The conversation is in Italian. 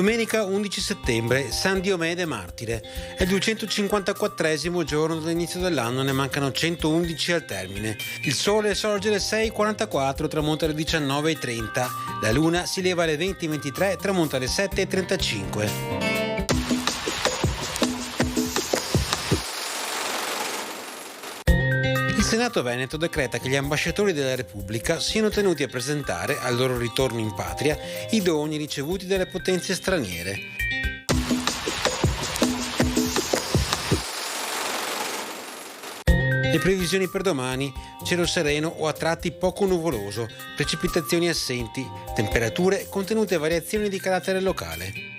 Domenica 11 settembre, San Diomede Martire. È il 254esimo giorno dall'inizio dell'anno, ne mancano 111 al termine. Il sole sorge alle 6:44, tramonta alle 19:30. La luna si leva alle 20:23, tramonta alle 7:35. Il Senato Veneto decreta che gli ambasciatori della Repubblica siano tenuti a presentare, al loro ritorno in patria, i doni ricevuti dalle potenze straniere. Le previsioni per domani: cielo sereno o a tratti poco nuvoloso, precipitazioni assenti, temperature contenute variazioni di carattere locale.